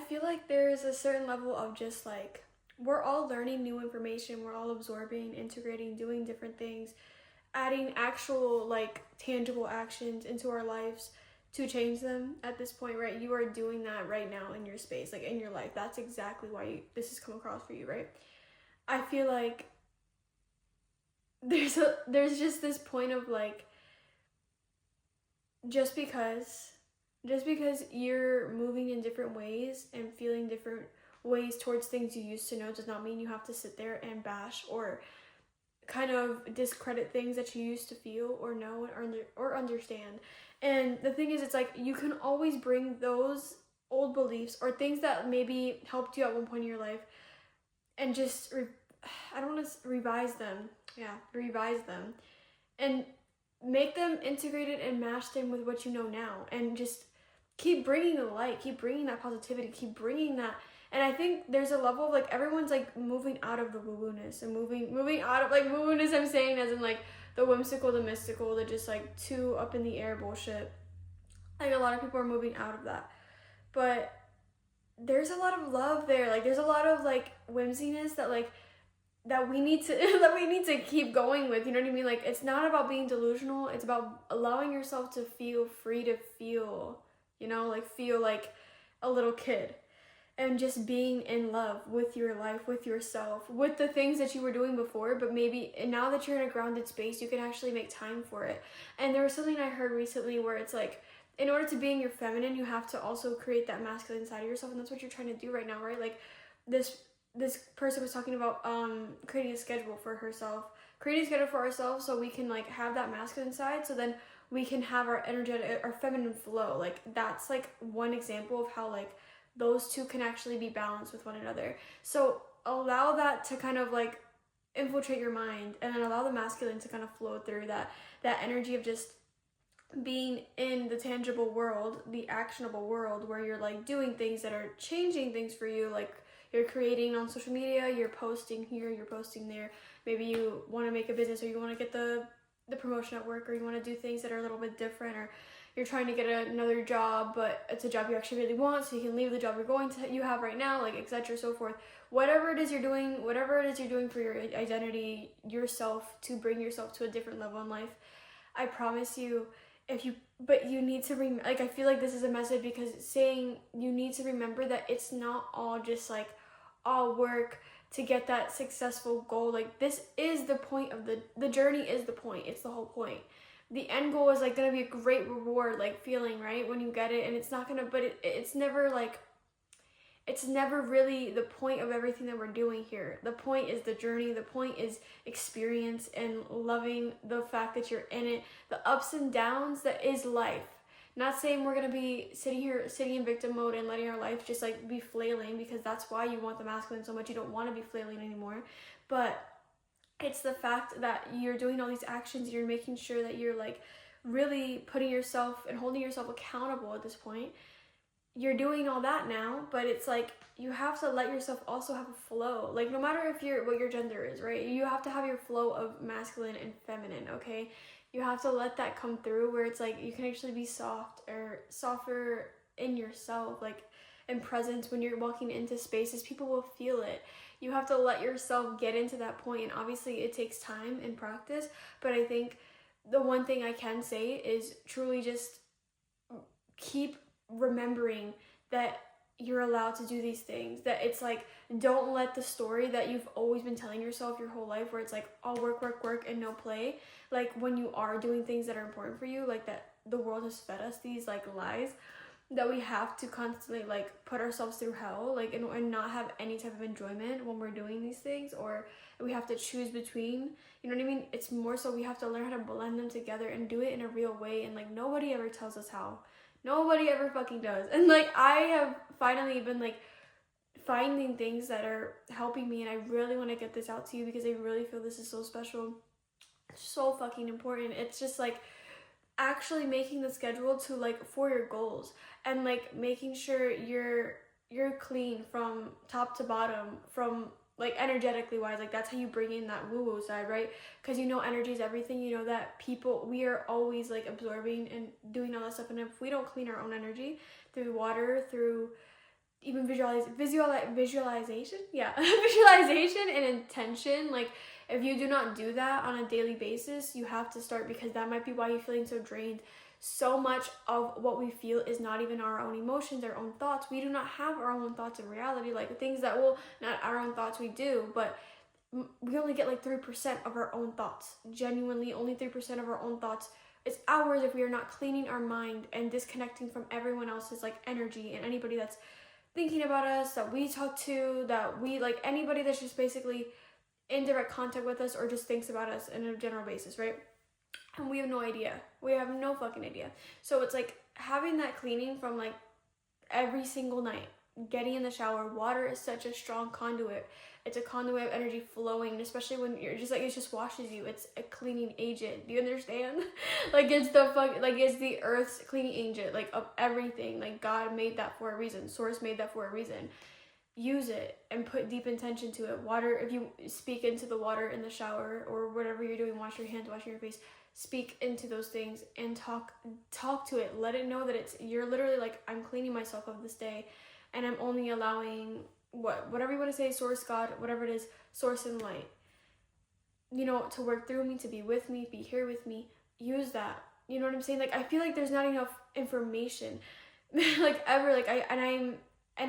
feel like there's a certain level of just like, we're all learning new information, we're all absorbing, integrating, doing different things, adding actual like tangible actions into our lives to change them at this point, right? You are doing that right now in your space, like in your life. That's exactly why this has come across for you, right? I feel like there's just this point of like, just because you're moving in different ways and feeling different ways towards things you used to know does not mean you have to sit there and bash or kind of discredit things that you used to feel or know or understand. And the thing is, it's like you can always bring those old beliefs or things that maybe helped you at one point in your life and just I don't want to revise them and make them integrated and mashed in with what you know now, and just keep bringing the light, keep bringing that positivity, keep bringing that. And I think there's a level of like, everyone's like moving out of the woo-woo-ness and moving out of like woo-woo-ness, I'm saying as in like the whimsical, the mystical, the just like too up in the air bullshit. Like a lot of people are moving out of that, but there's a lot of love there. Like there's a lot of like whimsiness that we need to that we need to keep going with, you know what I mean? Like it's not about being delusional, it's about allowing yourself to feel free to feel, you know, like feel like a little kid, and just being in love with your life, with yourself, with the things that you were doing before, but maybe now that you're in a grounded space, you can actually make time for it. And there was something I heard recently where it's like, in order to be in your feminine, you have to also create that masculine side of yourself, and that's what you're trying to do right now, right? Like this person was talking about creating a schedule for herself, creating a schedule for ourselves so we can like have that masculine side, so then we can have our energetic, our feminine flow. Like that's like one example of how like those two can actually be balanced with one another. So allow that to kind of like infiltrate your mind, and then allow the masculine to kind of flow through that energy of just being in the tangible world, the actionable world, where you're like doing things that are changing things for you. Like you're creating on social media, you're posting here, you're posting there. Maybe you want to make a business, or you want to get the promotion at work, or you want to do things that are a little bit different, or you're trying to get another job, but it's a job you actually really want, so you can leave the job you have right now, like etc. so forth. Whatever it is you're doing for your identity, yourself, to bring yourself to a different level in life, I promise you, but you need to like, I feel like this is a message, because saying you need to remember that it's not all just like all work to get that successful goal. Like this is the point of the journey, is the point. It's the whole point. The end goal is like gonna be a great reward, like feeling, right, when you get it, and it's not gonna, but it's never like, it's never really the point of everything that we're doing here. The point is the journey. The point is experience and loving the fact that you're in it. The ups and downs that is life. Not saying we're going to be sitting in victim mode and letting our life just like be flailing, because that's why you want the masculine so much. You don't want to be flailing anymore. But it's the fact that you're doing all these actions. You're making sure that you're like really putting yourself and holding yourself accountable at this point. You're doing all that now, but it's like you have to let yourself also have a flow. Like no matter what your gender is, right? You have to have your flow of masculine and feminine, okay? You have to let that come through, where it's like you can actually be soft or softer in yourself, like in presence when you're walking into spaces. People will feel it. You have to let yourself get into that point, and obviously it takes time and practice, but I think the one thing I can say is truly just keep remembering that you're allowed to do these things. That it's like, don't let the story that you've always been telling yourself your whole life, where it's like all work, work, work and no play, like when you are doing things that are important for you, like that the world has fed us these like lies that we have to constantly like put ourselves through hell, like and not have any type of enjoyment when we're doing these things, or we have to choose between, you know what I mean? It's more so we have to learn how to blend them together and do it in a real way, and like nobody ever tells us how. Nobody ever fucking does. And like I have finally been like finding things that are helping me, and I really want to get this out to you because I really feel this is so special, so fucking important. It's just like actually making the schedule to like for your goals, and like making sure you're clean from top to bottom, from like energetically wise. Like that's how you bring in that woo-woo side, right? Because you know energy is everything. You know that we are always like absorbing and doing all that stuff, and if we don't clean our own energy through water, through even visualization, yeah, visualization and intention. Like, if you do not do that on a daily basis, you have to start, because that might be why you're feeling so drained. So much of what we feel is not even our own emotions, our own thoughts. We do not have our own thoughts in reality. Like, things that will, not our own thoughts, we do, but we only get like 3% of our own thoughts. Genuinely, only 3% of our own thoughts. It's ours if we are not cleaning our mind and disconnecting from everyone else's like energy and anybody that's thinking about us, that we talk to, that we like, anybody that's just basically in direct contact with us or just thinks about us on a general basis, right? And we have no idea. We have no fucking idea. So it's like having that cleaning from like every single night, getting in the shower. Water is such a strong conduit. It's a conduit of energy flowing, especially when you're just like, it just washes you. It's a cleaning agent. Do you understand? Like, it's the earth's cleaning agent, like, of everything. Like, God made that for a reason. Source made that for a reason. Use it and put deep intention to it. Water, if you speak into the water in the shower or whatever you're doing, wash your hands, washing your face, speak into those things and talk to it. Let it know that you're literally like, I'm cleaning myself of this day, and I'm only allowing whatever you want to say, source, God, whatever it is, source and light, to work through me, to be with me, be here with me. Use that. You know what I'm saying? Like, I feel like there's not enough information like, ever. Like, and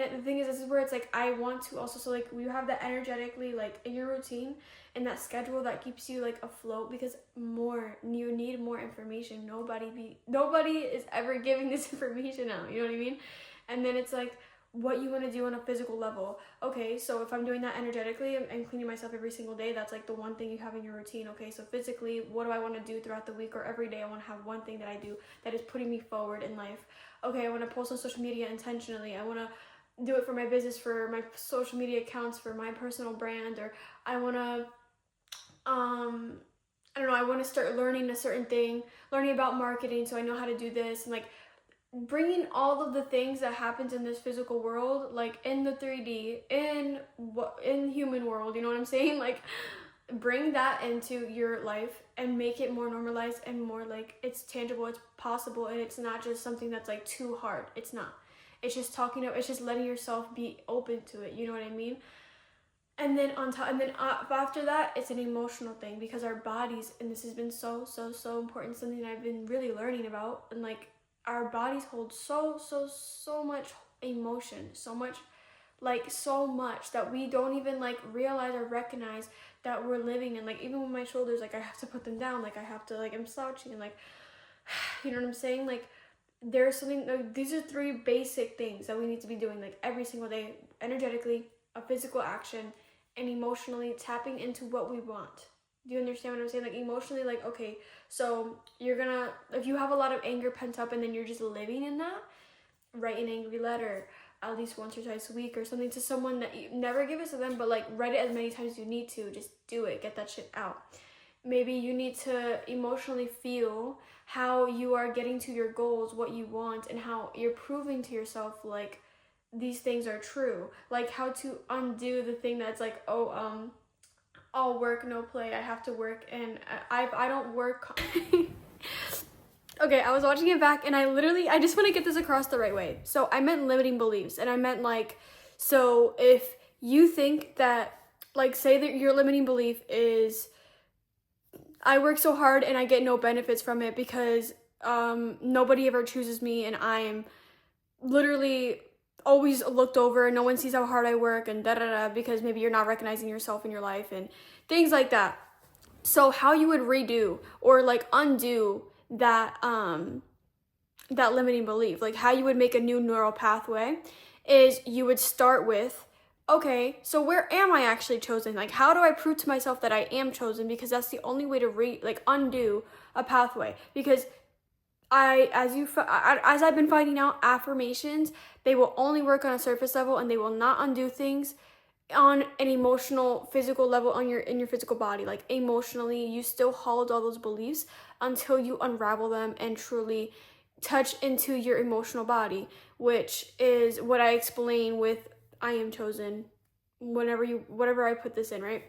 the thing is, this is where it's like, I want to also, so like, you have that energetically, like, in your routine and that schedule that keeps you like afloat, because you need more information. Nobody is ever giving this information out, you know what I mean? And then it's like, what you want to do on a physical level. Okay, so if I'm doing that energetically and cleaning myself every single day, that's like the one thing you have in your routine. Okay, so physically, what do I want to do throughout the week or every day? I want to have one thing that I do that is putting me forward in life. Okay, I want to post on social media intentionally. I want to do it for my business, for my social media accounts, for my personal brand, or I want to I don't know, I want to start learning a certain thing, learning about marketing so I know how to do this, and like bringing all of the things that happens in this physical world, like in the 3D, in human world, you know what I'm saying? Like, bring that into your life and make it more normalized and more like it's tangible, it's possible, and it's not just something that's like too hard. It's not. It's just it's just letting yourself be open to it, you know what I mean? And then after that, it's an emotional thing, because our bodies, and this has been so important, something that I've been really learning about, and like, our bodies hold so much emotion, so much that we don't even like realize or recognize that we're living in. Like, even with my shoulders, like, I have to put them down, like, I have to, like, I'm slouching, and like, you know what I'm saying? Like, there's something, like, these are 3 basic things that we need to be doing, like, every single day: energetically, a physical action, and emotionally tapping into what we want. Do you understand what I'm saying? Like, emotionally, like, okay, so if you have a lot of anger pent up and then you're just living in that, write an angry letter at least once or twice a week or something to someone that you never give it to them, but like, write it as many times as you need to. Just do it. Get that shit out. Maybe you need to emotionally feel how you are getting to your goals, what you want, and how you're proving to yourself like these things are true. Like, how to undo the thing that's like, all work, no play. I have to work, and I don't work. Okay, I was watching it back, and I just want to get this across the right way. So I meant limiting beliefs, and I meant like, so if you think that, like, say that your limiting belief is, I work so hard and I get no benefits from it because nobody ever chooses me, and I'm literally always looked over, and no one sees how hard I work, and because maybe you're not recognizing yourself in your life and things like that. So how you would redo or like undo that that limiting belief, like how you would make a new neural pathway, is you would start with, okay, so where am I actually chosen? Like, how do I prove to myself that I am chosen? Because that's the only way to undo a pathway. Because as I've been finding out, affirmations, they will only work on a surface level, and they will not undo things on an emotional, physical level in your physical body. Like, emotionally, you still hold all those beliefs until you unravel them and truly touch into your emotional body, which is what I explain with I am chosen whatever I put this in, right?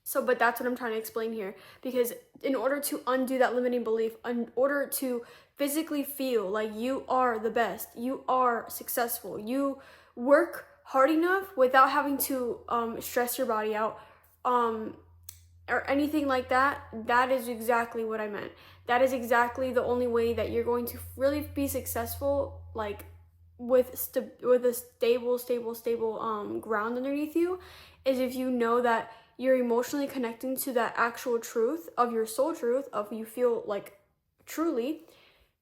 So, but that's what I'm trying to explain here, because in order to undo that limiting belief, in order to physically feel like you are the best, you are successful, you work hard enough without having to stress your body out, or anything like that, that is exactly what I meant. That is exactly the only way that you're going to really be successful, like with a stable ground underneath you, is if you know that you're emotionally connecting to that actual truth of your soul truth of you feel like truly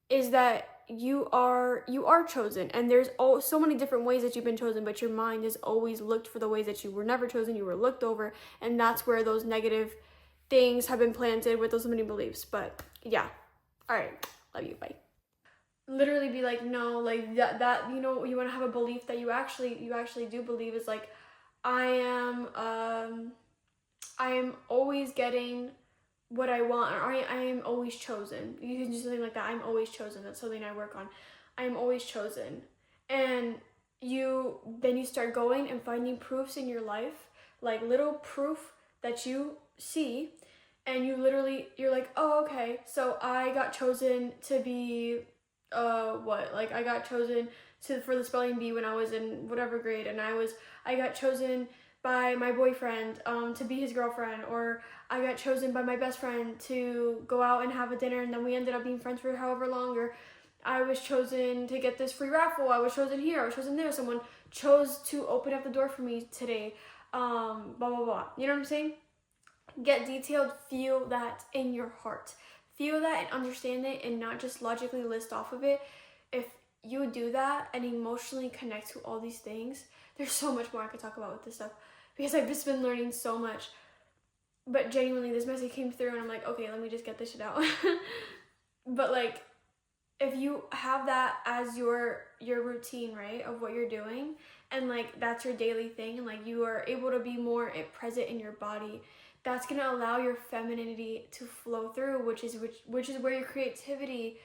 is that you are chosen. And there's so many different ways that you've been chosen, but your mind has always looked for the ways that you were never chosen, you were looked over, and that's where those negative things have been planted with those limiting beliefs. But yeah, all right, love you, bye. Literally be like, no, like that you know, you want to have a belief that you actually do believe is like, I am always getting what I want, or I am always chosen. You can do something like that. I'm always chosen. That's something I work on. I am always chosen. And then you start going and finding proofs in your life, like little proof that you see, and you're like, oh, okay, so I got chosen to be I got chosen for the spelling bee when I was in whatever grade, and I got chosen by my boyfriend to be his girlfriend, or I got chosen by my best friend to go out and have a dinner, and then we ended up being friends for however long, or I was chosen to get this free raffle, I was chosen here, I was chosen there, someone chose to open up the door for me today, blah, blah, blah. You know what I'm saying? Get detailed, feel that in your heart. Feel that and understand it, and not just logically list off of it. If you do that and emotionally connect to all these things, there's so much more I could talk about with this stuff, because I've just been learning so much. But genuinely, this message came through and I'm like, okay, let me just get this shit out. But like, if you have that as your routine, right, of what you're doing, and like that's your daily thing, and like you are able to be more present in your body, that's gonna allow your femininity to flow through, which is where your creativity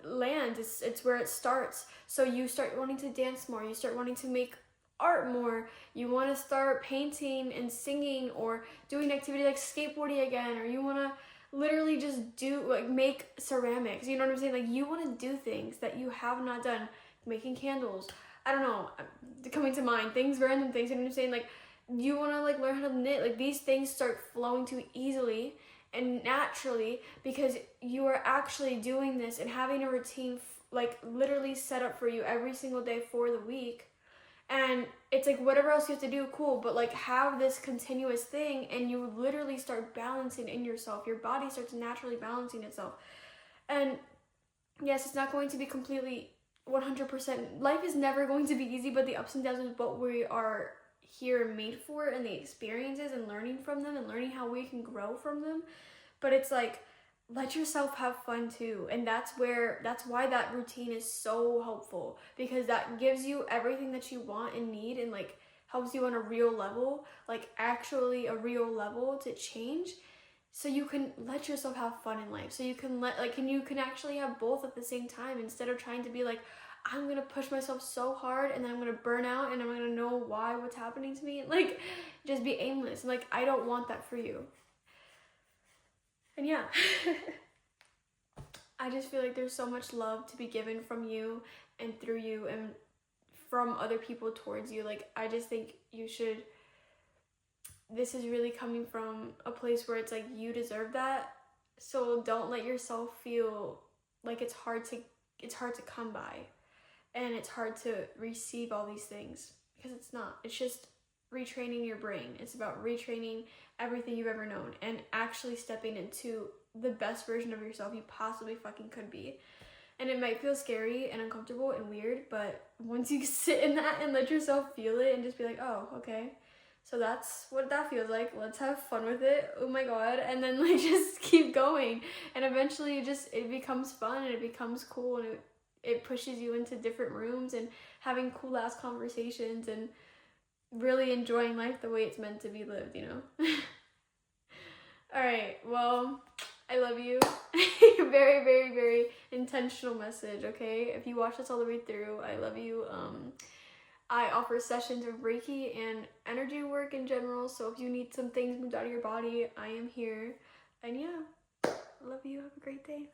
lands. It's where it starts. So you start wanting to dance more, you start wanting to make art more, you want to start painting and singing, or doing activity like skateboarding again, or you want to literally just do like make ceramics, you know what I'm saying? Like you want to do things that you have not done, making candles, I don't know, coming to mind things, random things, you know what I'm saying? Like you want to like learn how to knit, like these things start flowing too easily and naturally, because you are actually doing this and having a routine like literally set up for you every single day for the week. And it's like whatever else you have to do, cool, but like have this continuous thing, and you literally start balancing in yourself. Your body starts naturally balancing itself. And yes, it's not going to be completely 100%. Life is never going to be easy, but the ups and downs is what we are here made for, and the experiences and learning from them and learning how we can grow from them. But it's like, let yourself have fun too. And that's why that routine is so helpful, because that gives you everything that you want and need, and like helps you on a real level, like actually a real level to change, so you can let yourself have fun in life, so you can you can actually have both at the same time, instead of trying to be like, I'm gonna push myself so hard and then I'm gonna burn out and I'm gonna know what's happening to me, like just be aimless. And like, I don't want that for you. And yeah. I just feel like there's so much love to be given from you and through you and from other people towards you. Like, I just think this is really coming from a place where it's like, you deserve that. So don't let yourself feel like it's hard to come by, and it's hard to receive all these things, because it's not. It's just retraining your brain. It's about retraining everything you've ever known and actually stepping into the best version of yourself you possibly fucking could be. And it might feel scary and uncomfortable and weird, but once you sit in that and let yourself feel it and just be like, oh, okay, so that's what that feels like, let's have fun with it, oh my god, and then like just keep going, and eventually it becomes fun and it becomes cool, and it pushes you into different rooms and having cool ass conversations and really enjoying life the way it's meant to be lived, you know? Alright, well, I love you. Very, very, very intentional message, okay? If you watch this all the way through, I love you. I offer sessions of Reiki and energy work in general, so if you need some things moved out of your body, I am here. And yeah, I love you. Have a great day.